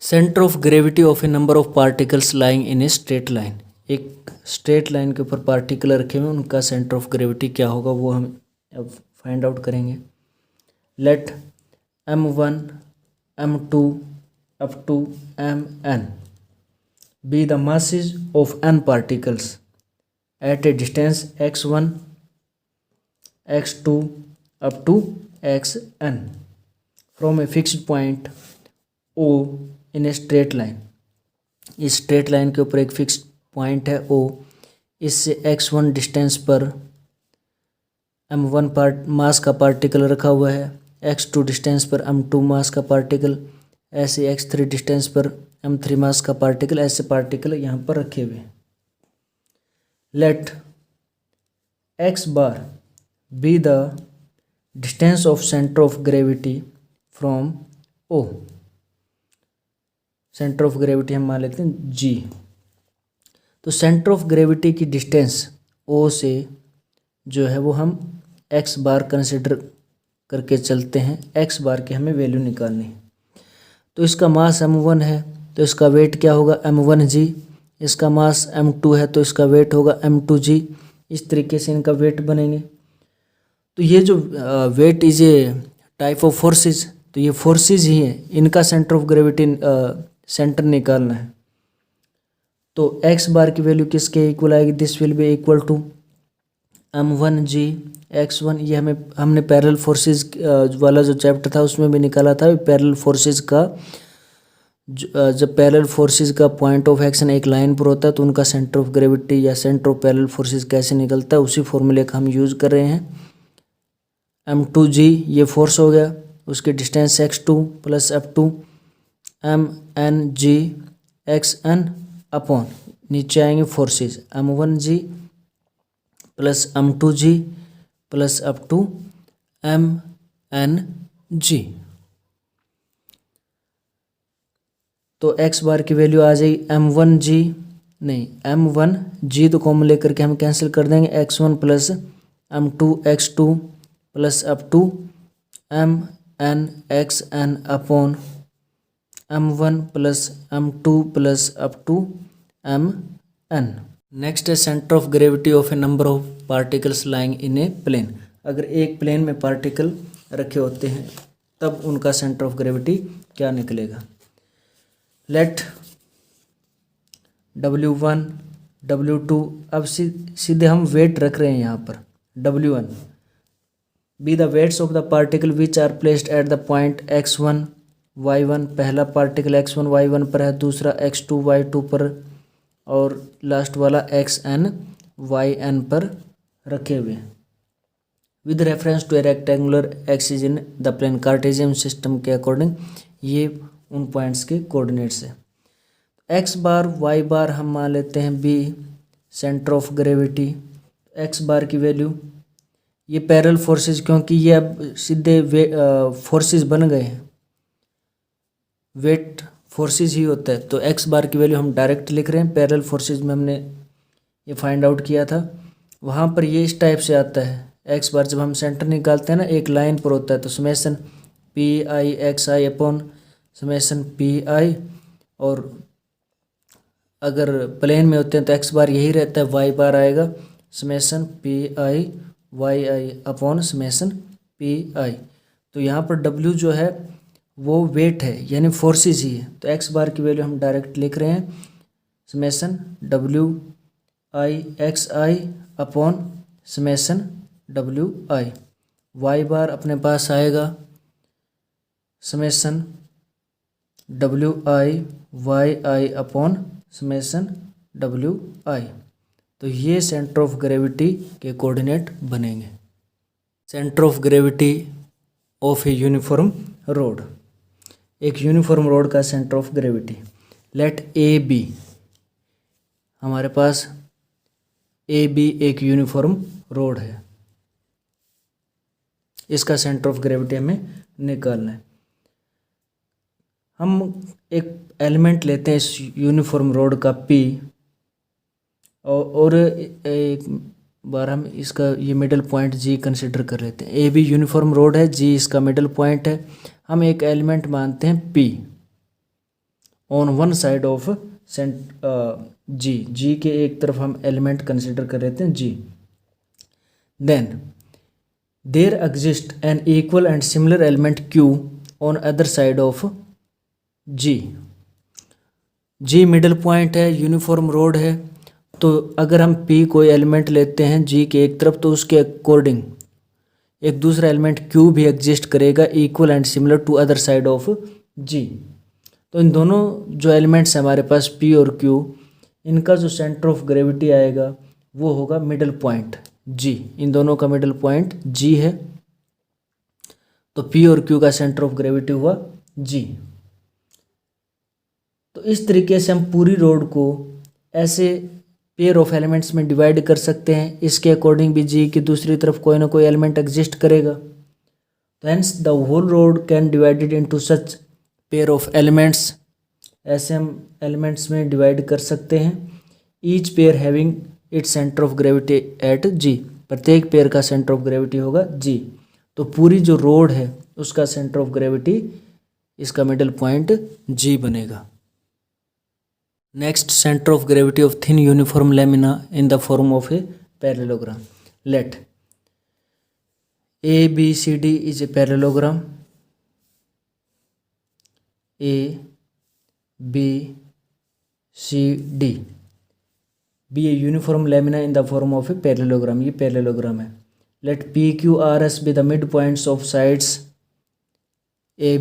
Centre of gravity of a number of particles lying in a straight line. एक straight line के ऊपर particle रखे हुए, उनका सेंटर ऑफ ग्रेविटी क्या होगा वो हम अब फाइंड आउट करेंगे। Let m1 m2 up to mn be the masses of n particles at a distance x1 x2 up to xn from a fixed point O in a straight line. इस straight line के ऊपर एक fix point है O, इससे x1 distance पर m1 मास का particle रखा हुआ है, x2 डिस्टेंस पर m2 मास का पार्टिकल, ऐसे x3 डिस्टेंस पर m3 मास का पार्टिकल, ऐसे पार्टिकल यहाँ पर रखे हुए हैं। Let x bar be the distance of centre of gravity from O। Centre of gravity हम मान लेते हैं G। तो सेंटर ऑफ ग्रेविटी की डिस्टेंस O से जो है वो हम x बार कंसिडर करके चलते हैं। x बार की हमें वैल्यू निकालनी है। तो इसका मास m1 है तो इसका वेट क्या होगा m1g, इसका मास m2 है तो इसका वेट होगा m2g। इस तरीके से इनका वेट बनेंगे। तो ये जो weight is a type of forces, तो ये फोर्सेस ही हैं, इनका सेंटर ऑफ ग्रेविटी सेंटर निकालना है। तो x बार की वैल्यू किसके इक्वल आएगी, this will be equal to m1g x1। ये हमने पैरेलल फोर्सेस वाला जो चैप्टर था उसमें भी निकाला था। पैरेलल फोर्सेस का जब पैरेलल फोर्सेस का पॉइंट ऑफ एक्शन एक लाइन पर होता है तो उनका सेंटर ऑफ ग्रेविटी या सेंटर ऑफ पैरेलल फोर्सेस कैसे निकलता है, उसी फॉर्मूले का हम यूज़ कर रहे हैं। m2g ये फोर्स हो गया, उसकी distance x2 plus f2 mng xn upon नीचे आएंगे forces m1g plus m2g plus up to mng। तो x बार की वैल्यू आ जाएगी m1g, नहीं m1g तो कॉमन लेकर के हम कैंसिल कर देंगे, x1 plus m2 x2 plus up to mn xn upon m1 plus m2 plus up to mn। Next है centre of gravity of a number of particles lying in a plane. अगर एक plane में particle रखे होते हैं तब उनका centre of gravity क्या निकलेगा। लेट w1 w2, अब सीधे हम वेट रख रहे हैं यहाँ पर। w1 be the weights of the particle which are placed at the point x1 y1। पहला पार्टिकल x1 y1 पर है, दूसरा x2 y2 पर, और लास्ट वाला xn yn पर रखे हुए हैं। With reference to a rectangular axis in the plane Cartesian system के अकॉर्डिंग ये उन पॉइंट्स के कोऑर्डिनेट्स है। x बार y बार हम मान लेते हैं b centre of gravity. x bar की वैल्यू, ये पैरेलल फोर्सेस, क्योंकि ये अब सीधे फोर्सेस बन गए हैं, वेट फोर्सेस ही होता है, तो x बार की वैल्यू हम डायरेक्ट लिख रहे हैं। पैरेलल फोर्सेस में हमने ये फाइंड आउट किया था, वहाँ पर ये इस टाइप से आता है। x बार जब हम सेंटर निकालते हैं ना, एक लाइन पर होता है, तो summation p I x i upon summation p आई, और अगर प्लेन में होते हैं तो x बार यही रहता है, y बार आएगा summation p i y i upon summation p i. तो यहाँ पर w जो है वो वेट है, यानी फोर्सेस ही है, तो x बार की वैल्यू हम डायरेक्ट लिख रहे हैं summation w i x i upon summation w i. y bar अपने पास आएगा summation w i y i upon summation w i. तो ये सेंटर ऑफ ग्रेविटी के कोऑर्डिनेट बनेंगे। Centre of gravity of a uniform rod. एक uniform rod का centre of gravity. Let A B, हमारे पास ए बी एक यूनिफॉर्म रोड है, इसका सेंटर ऑफ ग्रेविटी हमें निकालना है। हम एक एलिमेंट लेते हैं इस यूनिफॉर्म रोड का P, और एक बार हम इसका ये मिडल पॉइंट G कंसिडर कर लेते हैं। ए बी यूनिफॉर्म रोड है, G इसका मिडल पॉइंट है। हम एक एलिमेंट मानते हैं P। On one side of G के एक तरफ हम एलिमेंट कंसिडर कर लेते हैं G. Then there exist an equal and similar element Q on other side of G middle point है, यूनिफॉर्म रोड है। तो अगर हम पी कोई एलिमेंट लेते हैं जी के एक तरफ, तो उसके अकॉर्डिंग एक दूसरा एलिमेंट क्यू भी एग्जिस्ट करेगा equal and similar to other side of G. तो इन दोनों जो एलिमेंट्स हैं हमारे पास पी और क्यू, इनका जो सेंटर ऑफ ग्रेविटी आएगा वो होगा मिडल पॉइंट जी। इन दोनों का मिडल पॉइंट जी है, तो पी और क्यू का सेंटर ऑफ ग्रेविटी हुआ जी। तो इस तरीके से हम पूरी रोड को ऐसे पेयर ऑफ एलिमेंट्स में डिवाइड कर सकते हैं। इसके अकॉर्डिंग भी जी की दूसरी तरफ कोई ना कोई एलिमेंट एग्जिस्ट करेगा। तो hence the whole rod can divided into such pair of elements. ऐसे हम एलिमेंट्स में डिवाइड कर सकते हैं। Each pair having its centre of gravity at G. प्रत्येक पेयर का सेंटर ऑफ ग्रेविटी होगा जी। तो पूरी जो रोड है उसका सेंटर ऑफ ग्रेविटी, इसका मिडल पॉइंट जी बनेगा। Next, centre of gravity of thin uniform lamina in the form of a parallelogram. Let A B C D is a parallelogram. A B C D be a uniform lamina in the form of a parallelogram. ये parallelogram है। Let P Q R S be the mid points of sides A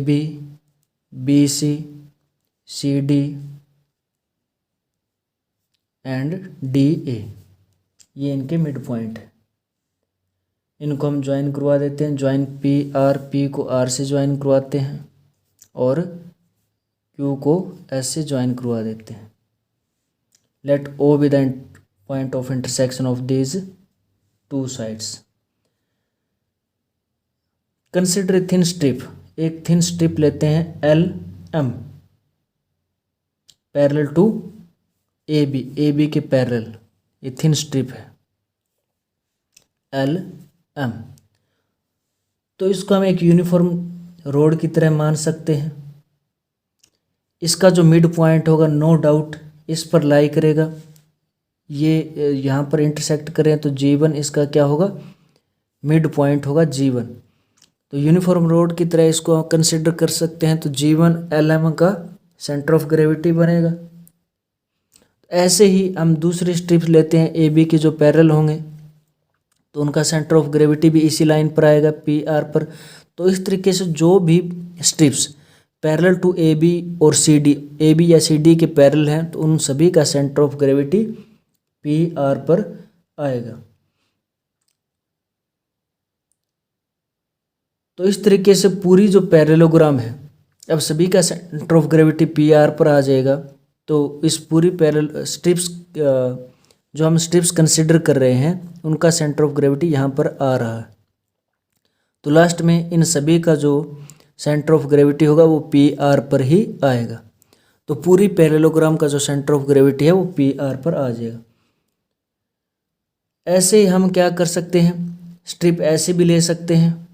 B C D and D A. ये इनके mid point है। इनको हम join करवा देते हैं। ज्वाइन पी को आर से ज्वाइन करवाते हैं और क्यू को एस से ज्वाइन करवा देते हैं। Let O be the point of intersection of these two sides. Consider a thin strip. एक थिन स्ट्रिप लेते हैं L M parallel to A B के पैरेलल। ये थिन स्ट्रिप है एल एम। तो इसको हम एक यूनिफॉर्म रोड की तरह मान सकते हैं। इसका जो मिड पॉइंट होगा नो डाउट इस पर लाई करेगा। ये यहाँ पर इंटरसेक्ट करें तो G1 इसका क्या होगा, मिड पॉइंट होगा G1। तो यूनिफॉर्म रोड की तरह इसको कंसिडर कर सकते हैं। तो G1 LM का सेंटर ऑफ ग्रेविटी बनेगा। ऐसे ही हम दूसरी स्ट्रिप्स लेते हैं ए बी के जो पैरेलल होंगे, तो उनका सेंटर ऑफ ग्रेविटी भी इसी लाइन पर आएगा पी आर पर। तो इस तरीके से जो भी strips parallel to A B और सी डी, ए बी या सी डी के पैरेलल हैं, तो उन सभी का centre of gravity P R पर आएगा। तो इस तरीके से पूरी जो पैरेललोग्राम है, अब सभी का centre of gravity P R पर आ जाएगा। तो इस पूरी पैरेलल स्ट्रिप्स, जो हम स्ट्रिप्स कंसिडर कर रहे हैं, उनका सेंटर ऑफ ग्रेविटी यहाँ पर आ रहा है। तो लास्ट में इन सभी का जो सेंटर ऑफ ग्रेविटी होगा वो पी आर पर ही आएगा। तो पूरी पैरेललोग्राम का जो सेंटर ऑफ ग्रेविटी है वो पी आर पर आ जाएगा। ऐसे ही हम क्या कर सकते हैं, स्ट्रिप ऐसे भी ले सकते हैं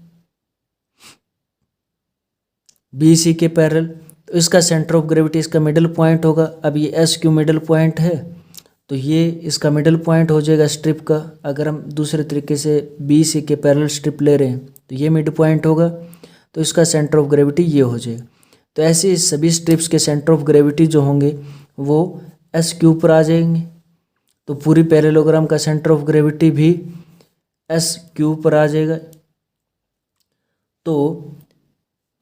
बी सी के पैरेलल। तो इसका सेंटर ऑफ ग्रेविटी, इसका मिडल पॉइंट होगा। अब ये एस क्यू मिडल पॉइंट है, तो ये इसका मिडल पॉइंट हो जाएगा स्ट्रिप का। अगर हम दूसरे तरीके से बी सी के पैरेलल स्ट्रिप ले रहे हैं तो ये मिड पॉइंट होगा, तो इसका सेंटर ऑफ ग्रेविटी ये हो जाएगा। तो ऐसे सभी स्ट्रिप्स के सेंटर ऑफ ग्रेविटी जो होंगे वो एस क्यू पर आ जाएंगे। तो पूरी पैरेललोग्राम का सेंटर ऑफ ग्रेविटी भी एस क्यू पर आ जाएगा। तो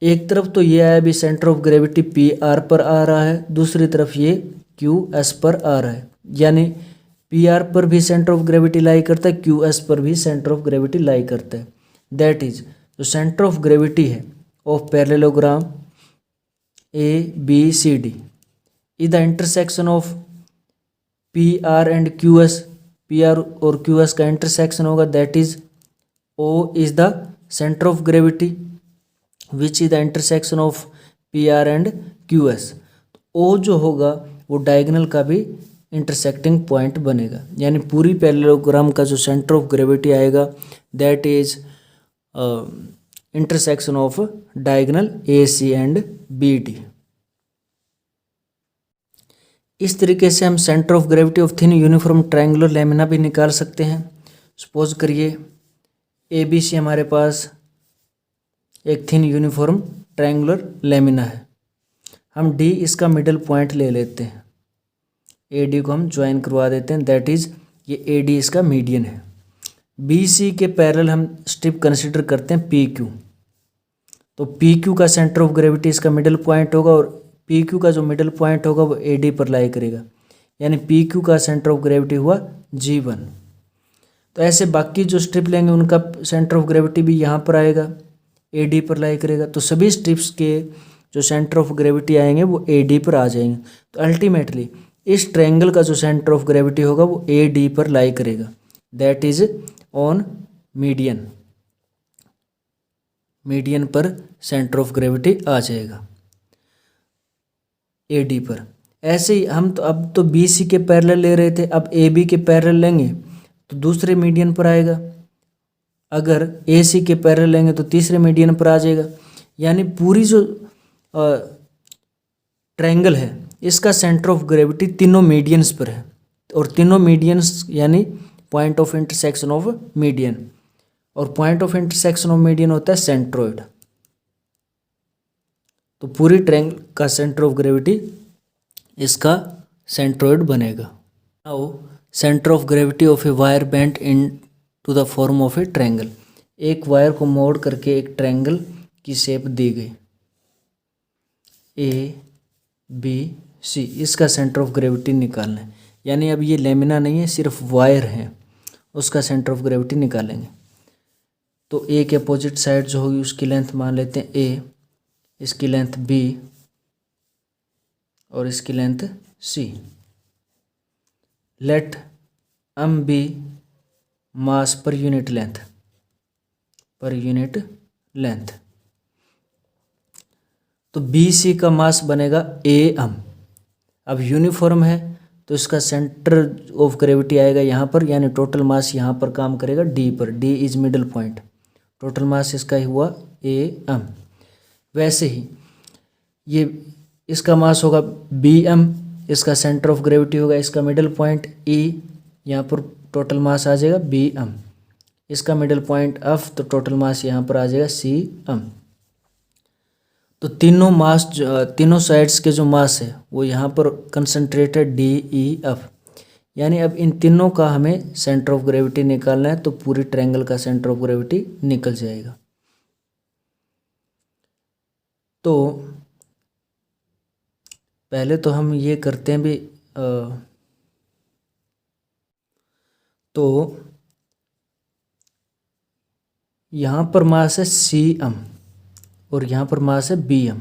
एक तरफ तो ये आया भी centre of gravity P R पर आ रहा है, दूसरी तरफ ये क्यू एस पर आ रहा है। यानी पी आर पर भी सेंटर ऑफ ग्रेविटी लाई करता है, क्यू एस पर भी सेंटर ऑफ ग्रेविटी लाई करता है। दैट इज जो सेंटर ऑफ ग्रेविटी है of parallelogram A B C D is the intersection of P R and Q S. P R और Q S का इंटरसेक्शन होगा, that is O is the centre of gravity which is the intersection of P R and Q S. O जो होगा वो diagonal का भी intersecting point बनेगा। यानी पूरी पैरेललोग्राम का जो सेंटर ऑफ ग्रेविटी आएगा that is intersection of diagonal A C and B D. इस तरीके से हम centre of gravity of thin uniform triangular lamina भी निकाल सकते हैं। सपोज करिए ABC हमारे पास एक थिन यूनिफॉर्म ट्रायंगुलर लेमिना है। हम D इसका मिडल पॉइंट ले लेते हैं, AD को हम ज्वाइन करवा देते हैं, दैट इज ये AD इसका मीडियन है। BC के पैरेलल हम स्ट्रिप कंसिडर करते हैं PQ। तो PQ का सेंटर ऑफ ग्रेविटी इसका मिडल पॉइंट होगा और PQ का जो मिडल पॉइंट होगा वो AD पर लाई करेगा, यानी PQ का सेंटर ऑफ ग्रेविटी हुआ G1। तो ऐसे बाकी जो स्ट्रिप लेंगे उनका सेंटर ऑफ ग्रेविटी भी यहाँ पर आएगा, AD पर लाई करेगा। तो सभी स्ट्रिप्स के जो सेंटर ऑफ ग्रेविटी आएंगे वो AD पर आ जाएंगे। तो अल्टीमेटली इस ट्रायंगल का जो सेंटर ऑफ ग्रेविटी होगा वो AD पर लाई करेगा, that is on median. Median पर सेंटर ऑफ ग्रेविटी आ जाएगा AD पर। ऐसे ही हम तो अब तो BC के पैरेलल ले रहे थे, अब AB के पैरेलल लेंगे तो दूसरे मीडियन पर आएगा, अगर AC के पैरेलल लेंगे तो तीसरे मीडियन पर आ जाएगा। यानी पूरी जो ट्रायंगल है इसका सेंटर ऑफ ग्रेविटी तीनों मीडियंस पर है, और तीनों मीडियंस यानी point of intersection of median, और point of intersection of median होता है सेंट्रोइड। तो पूरी ट्रायंगल का सेंटर ऑफ ग्रेविटी इसका सेंट्रोइड बनेगा। Now centre of gravity of a wire bent into the form of a triangle. एक wire को मोड़ करके एक ट्रायंगल की शेप दी गई ABC, इसका सेंटर ऑफ ग्रेविटी निकालना है। यानी अब ये लेमिना नहीं है, सिर्फ वायर है, उसका सेंटर ऑफ ग्रेविटी निकालेंगे। तो A के अपोजिट साइड जो होगी उसकी लेंथ मान लेते हैं A, इसकी लेंथ B और इसकी length C। Let M be mass per unit length. तो BC का मास बनेगा AM। अब यूनिफॉर्म है तो इसका सेंटर ऑफ ग्रेविटी आएगा यहाँ पर, यानी टोटल मास यहाँ पर काम करेगा D पर। D is middle point, total mass इसका ही हुआ AM। वैसे ही ये इसका मास होगा BM, इसका सेंटर ऑफ ग्रेविटी होगा इसका मिडल पॉइंट E, यहाँ पर टोटल मास आ जाएगा BM, इसका मिडल पॉइंट F, तो टोटल मास यहाँ पर आ जाएगा CM। तो तीनों साइड्स के जो मास है वो यहाँ पर कंसंट्रेटेड DEF, यानी अब इन तीनों का हमें सेंटर ऑफ ग्रेविटी निकालना है, तो पूरी ट्रायंगल का सेंटर ऑफ ग्रेविटी निकल जाएगा। तो पहले तो हम ये करते हैं भी तो यहाँ पर मास है CM और यहाँ पर मास है BM,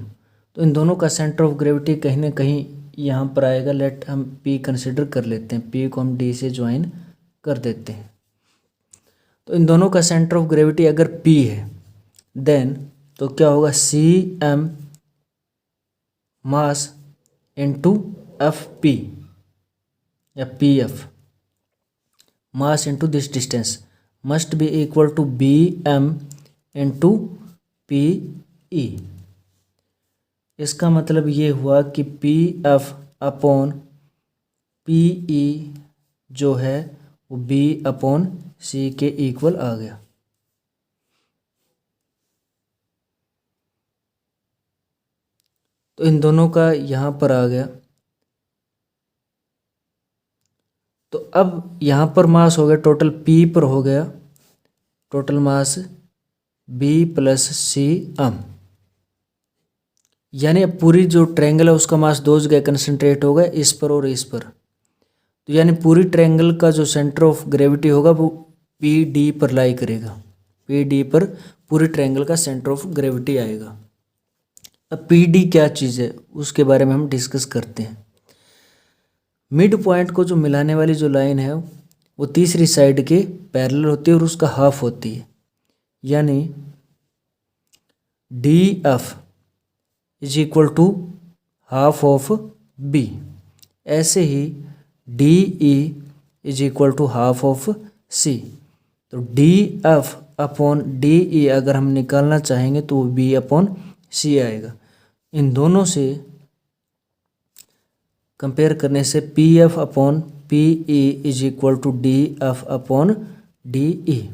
तो इन दोनों का सेंटर ऑफ ग्रेविटी कहीं ना कहीं यहाँ पर आएगा। लेट हम P कंसिडर कर लेते हैं, P को हम D से ज्वाइन कर देते हैं। तो इन दोनों का सेंटर ऑफ ग्रेविटी अगर P है देन तो क्या होगा CM मास इंटू FP या PF, mass into this distance must be equal to BM into PE। इसका मतलब ये हुआ कि PF अपॉन PE जो है वो B अपॉन C के इक्वल आ गया। तो इन दोनों का यहाँ पर आ गया। तो अब यहाँ पर मास हो गया टोटल P पर हो गया total mass B plus CM, यानी अब पूरी जो ट्रायंगल है उसका मास दो जगह कंसंट्रेट होगा, इस पर और इस पर। तो यानी पूरी ट्रायंगल का जो सेंटर ऑफ ग्रेविटी होगा वो PD पर लाई करेगा, PD पर पूरी ट्रायंगल का सेंटर ऑफ ग्रेविटी आएगा। अब PD क्या चीज़ है उसके बारे में हम डिस्कस करते हैं। मिड पॉइंट को जो मिलाने वाली जो लाइन है वो तीसरी साइड के पैरेलल होती है और उसका हाफ होती है, यानी DF is equal to half of B। ऐसे ही DE is equal to half of C। तो DF अपॉन DE अगर हम निकालना चाहेंगे तो B अपॉन C आएगा। इन दोनों से कंपेयर करने से P F upon P E is equal to D F upon D E.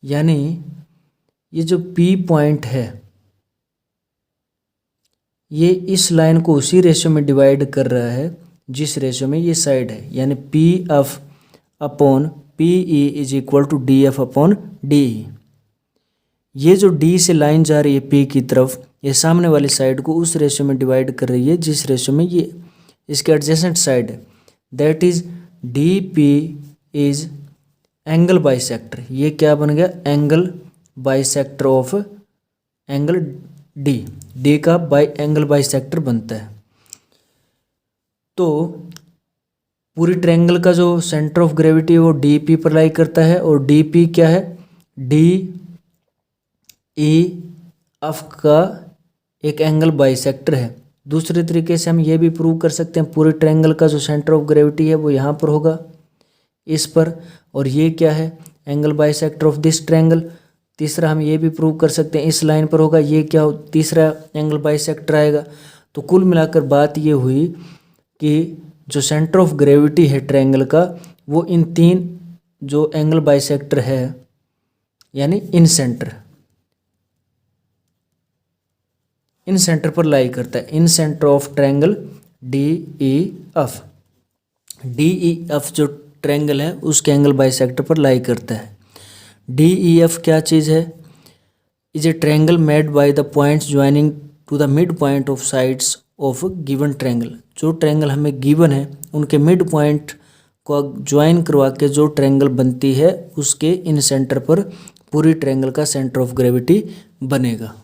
यानी ये जो पी पॉइंट है ये इस लाइन को उसी रेशियो में डिवाइड कर रहा है जिस रेशियो में ये साइड है, यानी P F upon P E is equal to D F upon D E. ये जो डी से लाइन जा रही है पी की तरफ, ये सामने वाली साइड को उस रेशियो में डिवाइड कर रही है जिस रेशियो में ये इसके एडजेसेंट साइड है, that is D P is angle bisector. ये क्या बन गया? Angle bisector of angle D. D का एंगल बाइसेक्टर बनता है। तो पूरी ट्रायंगल का जो सेंटर ऑफ ग्रेविटी है वो डी पी पर लाई करता है, और डी पी क्या है? डी ई एफ का एक एंगल बाइसेक्टर है। दूसरे तरीके से हम ये भी प्रूव कर सकते हैं पूरे ट्रायंगल का जो सेंटर ऑफ ग्रेविटी है वो यहाँ पर होगा, इस पर, और ये क्या है? Angle bisector of this triangle. तीसरा हम ये भी प्रूव कर सकते हैं इस लाइन पर होगा, ये क्या हो? तीसरा एंगल बाइसेक्टर आएगा। तो कुल मिलाकर बात ये हुई कि जो सेंटर ऑफ ग्रेविटी है ट्रायंगल का वो इन तीन जो एंगल बाइसेक्टर है यानी इन सेंटर पर लाई करता है, in centre of triangle D E F. D E F जो ट्रायंगल है उसके एंगल बाइसेक्टर पर लाई करता है। डी ई एफ क्या चीज़ है? Is a triangle made by the points joining two the mid point of sides of given triangle. जो triangle हमें गिवन है उनके मिड पॉइंट को ज्वाइन करवा के जो ट्रायंगल बनती है उसके इन सेंटर पर पूरी ट्रायंगल का सेंटर ऑफ ग्रेविटी बनेगा।